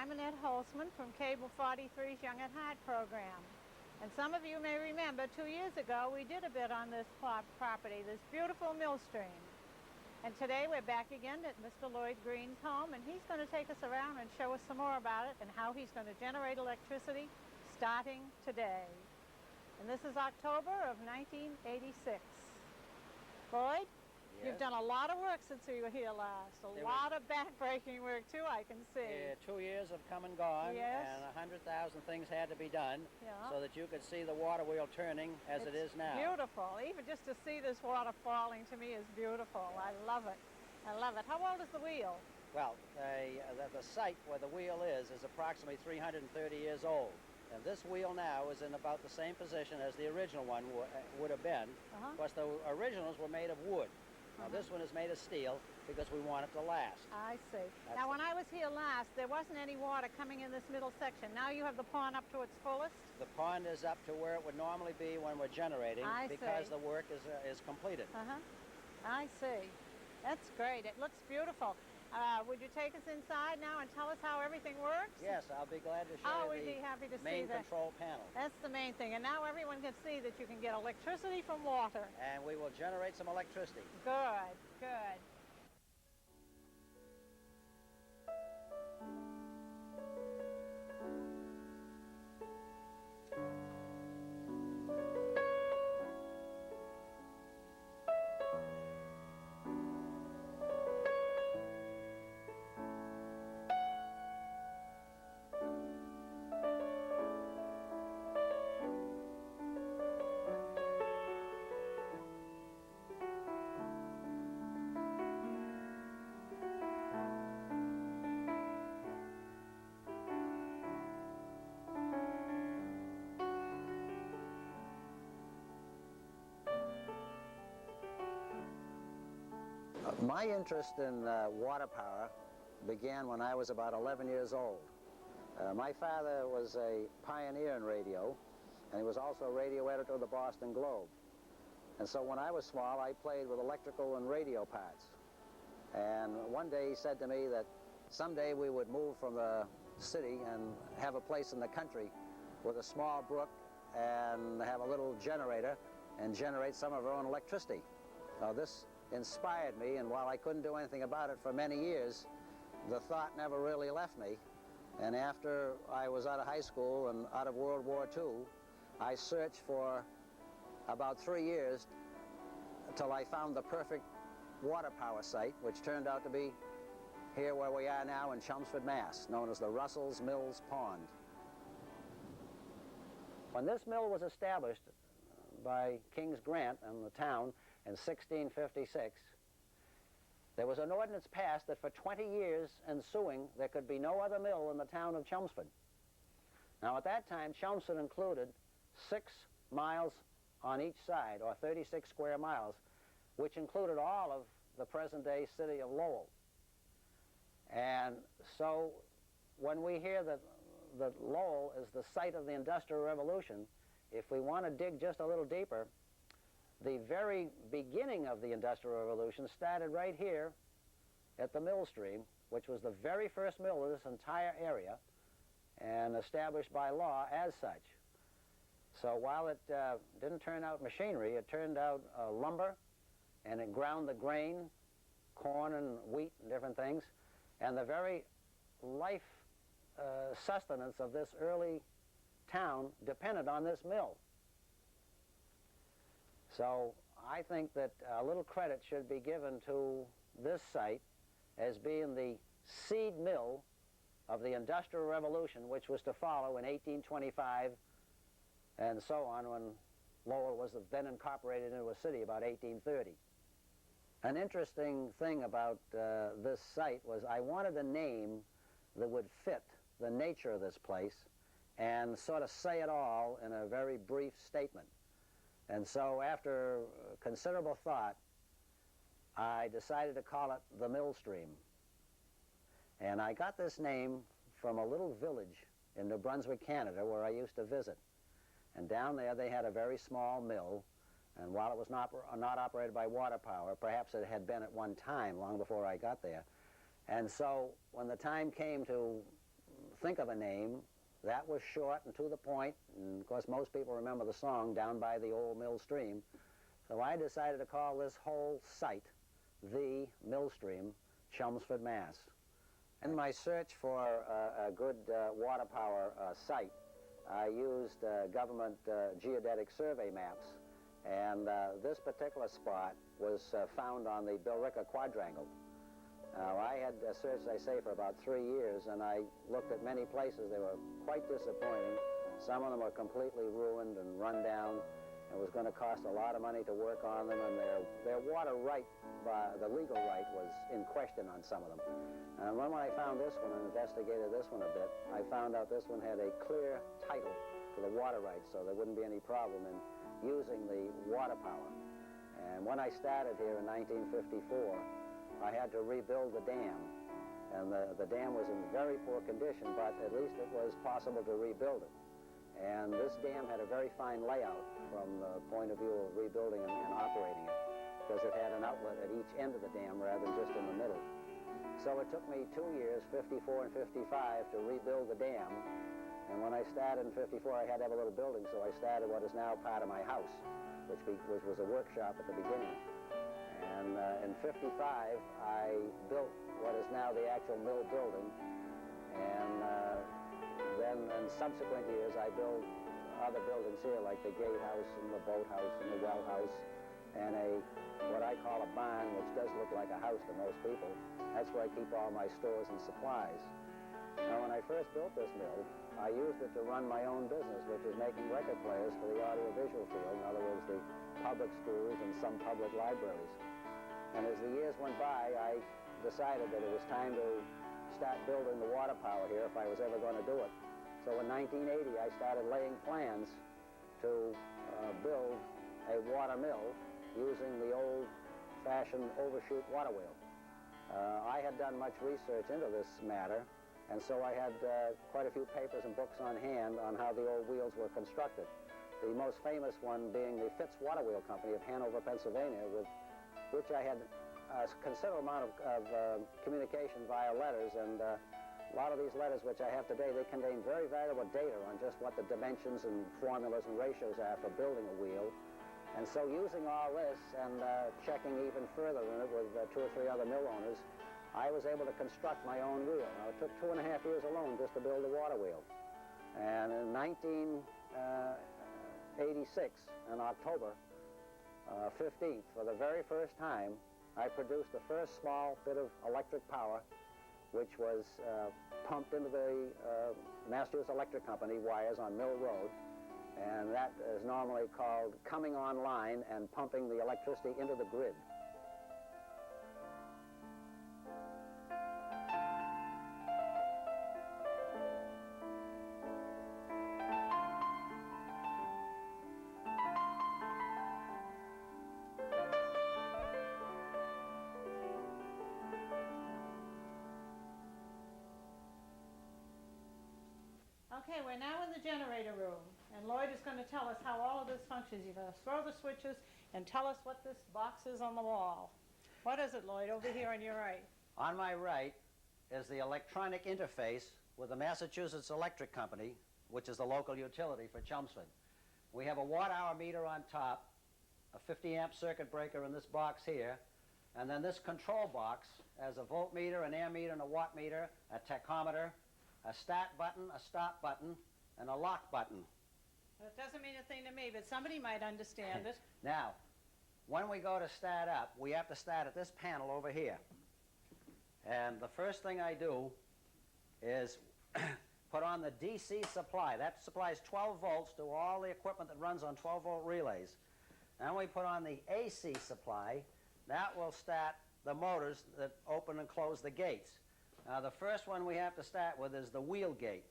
I'm Annette Holzman from Cable 43's Young at Heart program. And some of you may remember 2 years ago we did a bit on this property, this beautiful Millstream. And today we're back again at Mr. Lloyd Greene's home, and he's going to take us around and show us some more about it and how he's going to generate electricity starting today. And this is October of 1986. Lloyd? Yes. You've done a lot of work since we were here last. A lot of back-breaking work, too, I can see. 2 years have come and gone, yes. And 100,000 things had to be done so that you could see the water wheel turning as it is now. Beautiful. Even just to see this water falling to me is beautiful. I love it. I love it. How old is the wheel? Well, the site where the wheel is approximately 330 years old. And this wheel now is in about the same position as the original one would have been. Because the originals were made of wood. Now this one is made of steel because we want it to last. I see. Now when I was here last, there wasn't any water coming in this middle section. Now you have the pond up to its fullest? The pond is up to where it would normally be when we're generating because the work is completed. I see. That's great. It looks beautiful. Would you take us inside now and tell us how everything works? Yes, I'll be glad to show you we'd be happy to the main see that. control panel. That's the main thing. And now everyone can see that you can get electricity from water. And we will generate some electricity. Good, good. My interest in water power began when I was about 11 years old. My father was a pioneer in radio, and he was also radio editor of the Boston Globe. And so when I was small, I played with electrical and radio parts. And one day he said to me that someday we would move from the city and have a place in the country with a small brook and have a little generator and generate some of our own electricity. Now this inspired me, and while I couldn't do anything about it for many years, the thought never really left me. And after I was out of high school and out of World War II, I searched for about 3 years until I found the perfect water power site, which turned out to be here where we are now in Chelmsford, Mass., known as the Russell's Mills Pond. When this mill was established by King's Grant and the town in 1656, there was an ordinance passed that for 20 years ensuing there could be no other mill in the town of Chelmsford. Now at that time Chelmsford included 6 miles on each side, or 36 square miles, which included all of the present-day city of Lowell. And so when we hear that Lowell is the site of the Industrial Revolution, if we want to dig just a little deeper, the very beginning of the Industrial Revolution started right here at the Millstream, which was the very first mill in this entire area and established by law as such. So while it didn't turn out machinery, it turned out lumber, and it ground the grain, corn and wheat and different things, and the very life sustenance of this early town depended on this mill. So I think that a little credit should be given to this site as being the seed mill of the Industrial Revolution, which was to follow in 1825 and so on, when Lowell was then incorporated into a city about 1830. An interesting thing about this site was I wanted a name that would fit the nature of this place and sort of say it all in a very brief statement. And so after considerable thought, I decided to call it the Millstream. And I got this name from a little village in New Brunswick, Canada, where I used to visit. And down there they had a very small mill, and while it was not operated by water power, perhaps it had been at one time, long before I got there. And so when the time came to think of a name that was short and to the point, and of course most people remember the song Down by the Old Millstream. So I decided to call this whole site the Millstream, Chelmsford, Mass. In my search for a good water power site, I used government geodetic survey maps, and this particular spot was found on the Billerica Quadrangle. Now, I had searched, I say, for about 3 years, and I looked at many places. They were quite disappointing. Some of them were completely ruined and run down. It was going to cost a lot of money to work on them, and their water right, the legal right, was in question on some of them. And when I found this one and investigated this one a bit, I found out this one had a clear title to the water rights, so there wouldn't be any problem in using the water power. And when I started here in 1954, I had to rebuild the dam. And the dam was in very poor condition, but at least it was possible to rebuild it. And this dam had a very fine layout from the point of view of rebuilding and operating it, because it had an outlet at each end of the dam rather than just in the middle. So it took me 2 years, 54 and 55, to rebuild the dam. And when I started in 54, I had to have a little building, so I started what is now part of my house, which was a workshop at the beginning. And in 55, I built what is now the actual mill building. And then in subsequent years, I built other buildings here, like the gatehouse and the boathouse and the well house, and what I call a barn, which does look like a house to most people. That's where I keep all my stores and supplies. Now, when I first built this mill, I used it to run my own business, which is making record players for the audiovisual field, in other words, the public schools and some public libraries. And as the years went by, I decided that it was time to start building the water power here if I was ever going to do it. So in 1980, I started laying plans to build a water mill using the old-fashioned overshoot water wheel. I had done much research into this matter, and so I had quite a few papers and books on hand on how the old wheels were constructed. The most famous one being the Fitz Water Wheel Company of Hanover, Pennsylvania, with which I had a considerable amount of communication via letters, and a lot of these letters which I have today, they contain very valuable data on just what the dimensions and formulas and ratios are for building a wheel. And so using all this and checking even further in it with 2 or 3 other mill owners, I was able to construct my own wheel. Now, it took 2.5 years alone just to build the water wheel. And in 1986, in October 15th, for the very first time, I produced the first small bit of electric power, which was pumped into the Massachusetts Electric Company wires on Mill Road. And that is normally called coming online and pumping the electricity into the grid. Okay, we're now in the generator room, and Lloyd is going to tell us how all of this functions. You're going to throw the switches and tell us what this box is on the wall. What is it, Lloyd, over here on your right? On my right is the electronic interface with the Massachusetts Electric Company, which is the local utility for Chelmsford. We have a watt-hour meter on top, a 50-amp circuit breaker in this box here, and then this control box has a voltmeter, an ammeter, and a watt meter, a tachometer, a start button, a stop button, and a lock button. Well, it doesn't mean a thing to me, but somebody might understand it. Now, when we go to start up, we have to start at this panel over here. And the first thing I do is put on the DC supply. That supplies 12 volts to all the equipment that runs on 12-volt relays. Then we put on the AC supply. That will start the motors that open and close the gates. Now, the first one we have to start with is the wheel gate.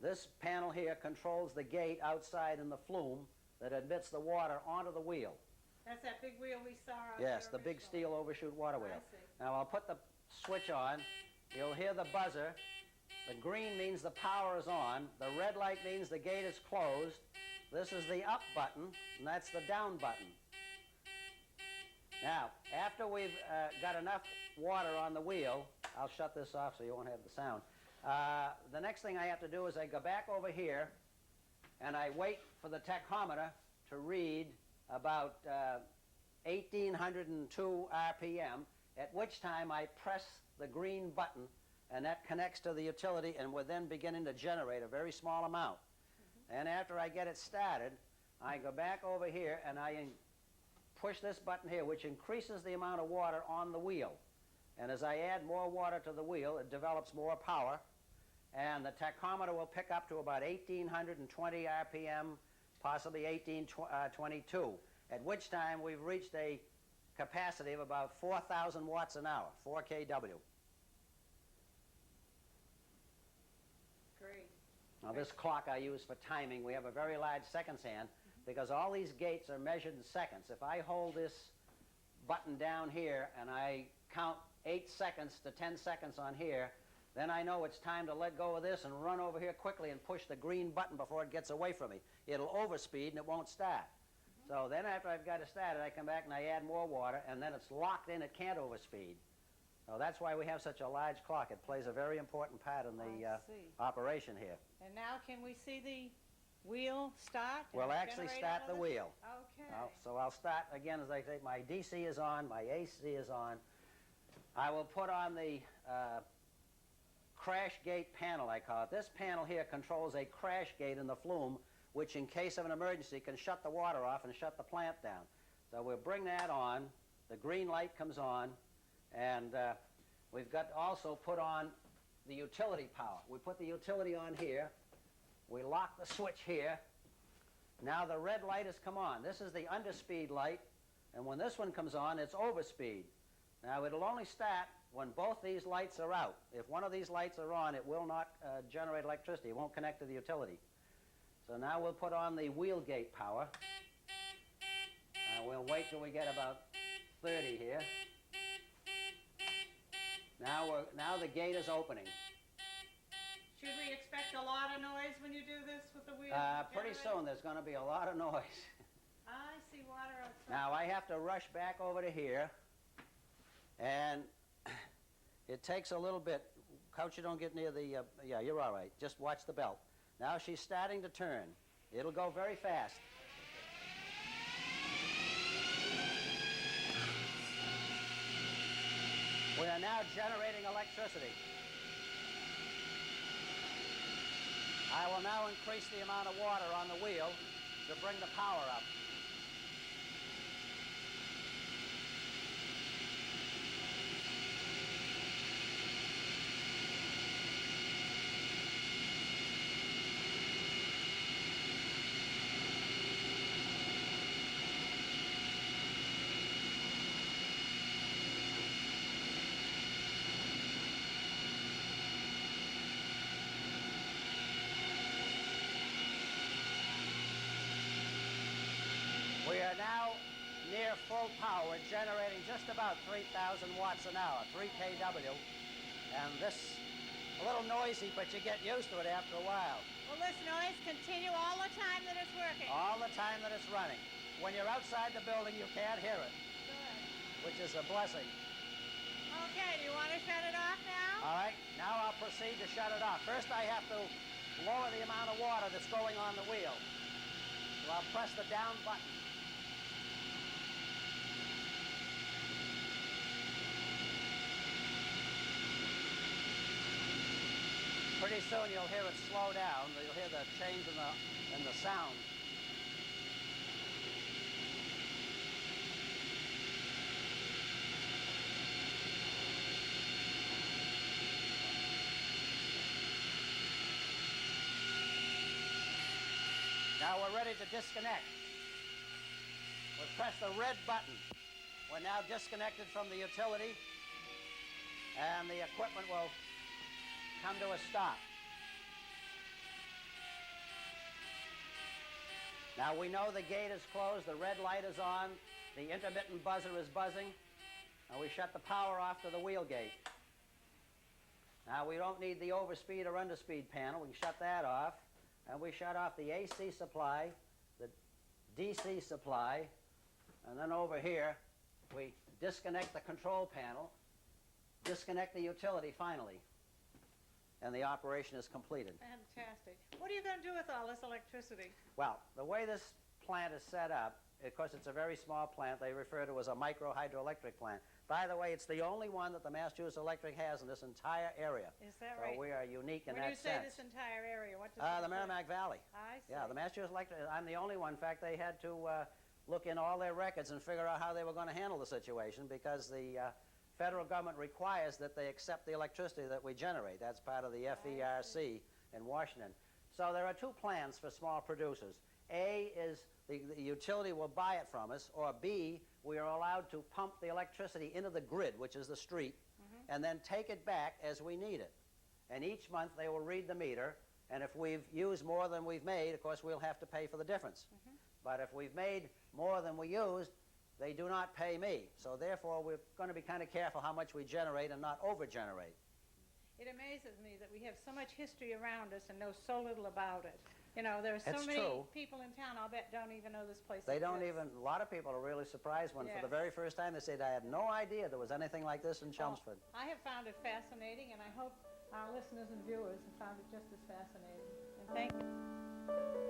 This panel here controls the gate outside in the flume that admits the water onto the wheel. That's that big wheel we saw out there. Yes, the big steel overshoot water wheel. I see. Now, I'll put the switch on. You'll hear the buzzer. The green means the power is on. The red light means the gate is closed. This is the up button, and that's the down button. Now, after we've got enough water on the wheel, I'll shut this off so you won't have the sound. The next thing I have to do is I go back over here and I wait for the tachometer to read about 1802 RPM, at which time I press the green button, and that connects to the utility, and we're then beginning to generate a very small amount. And after I get it started, I go back over here and I push this button here, which increases the amount of water on the wheel. And as I add more water to the wheel, it develops more power, and the tachometer will pick up to about 1820 RPM, possibly 1822, at which time we've reached a capacity of about 4,000 watts an hour, 4 kW. Great. Now this clock I use for timing, we have a very large seconds hand because all these gates are measured in seconds. If I hold this button down here and I count 8 seconds to 10 seconds on here, then I know it's time to let go of this and run over here quickly and push the green button before it gets away from me. It'll overspeed and it won't start. So then after I've got it started, I come back and I add more water, and then it's locked in, it can't overspeed. So that's why we have such a large clock. It plays a very important part in the operation here. And now can we see the wheel start? We'll actually start the wheel. Okay. So I'll start again, as I say, my DC is on, my AC is on. I will put on the crash gate panel, I call it. This panel here controls a crash gate in the flume, which in case of an emergency can shut the water off and shut the plant down. So we'll bring that on. The green light comes on, and we've got to also put on the utility power. We put the utility on here. We lock the switch here. Now the red light has come on. This is the underspeed light, and when this one comes on, it's overspeed. Now it'll only start when both these lights are out. If one of these lights are on, it will not generate electricity. It won't connect to the utility. So now we'll put on the wheel gate power. We'll wait till we get about 30 here. Now the gate is opening. Should we expect a lot of noise when you do this with the wheel? Pretty soon there's going to be a lot of noise. I see water outside. Now I have to rush back over to here, and it takes a little bit. Coach, you don't get near the, yeah, you're all right. Just watch the belt. Now she's starting to turn. It'll go very fast. We are now generating electricity. I will now increase the amount of water on the wheel to bring the power up. We are now near full power. We're generating just about 3,000 watts an hour, 3 kW. And this, a little noisy, but you get used to it after a while. Will this noise continue all the time that it's working? All the time that it's running. When you're outside the building, you can't hear it. Good. Which is a blessing. Okay, do you want to shut it off now? All right, now I'll proceed to shut it off. First, I have to lower the amount of water that's going on the wheel. So I'll press the down button. Pretty soon you'll hear it slow down. You'll hear the change in the sound. Now we're ready to disconnect. We'll press the red button. We're now disconnected from the utility, and the equipment will come to a stop. Now we know the gate is closed, the red light is on, the intermittent buzzer is buzzing, and we shut the power off to the wheel gate. Now we don't need the overspeed or underspeed panel. We can shut that off, and we shut off the AC supply, the DC supply, and then over here we disconnect the control panel, disconnect the utility finally. and the operation is completed. Fantastic. What are you going to do with all this electricity? Well, the way this plant is set up, of course, it's a very small plant. They refer to it as a micro hydroelectric plant. By the way, it's the only one that the Massachusetts Electric has in this entire area. Is that so right? We are unique in when that sense. When you say this entire area, what does it The Merrimack Valley. I see. Yeah, the Massachusetts Electric, I'm the only one. In fact, they had to look in all their records and figure out how they were going to handle the situation because the federal government requires that they accept the electricity that we generate. That's part of the FERC in Washington. So there are two plans for small producers. A is the utility will buy it from us, or B, we are allowed to pump the electricity into the grid, which is the street, and then take it back as we need it. And each month they will read the meter, and if we've used more than we've made, of course, we'll have to pay for the difference. But if we've made more than we used, they do not pay me. So therefore, we're going to be kind of careful how much we generate and not over-generate. It amazes me that we have so much history around us and know so little about it. You know, there are so It's many true. people in town, I'll bet, don't even know this place They exists. don't even, a lot of people are really surprised when for the Yes. very first time they said, I had no idea there was anything like this in Chelmsford. I have found it fascinating, and I hope our listeners and viewers have found it just as fascinating. And thank you.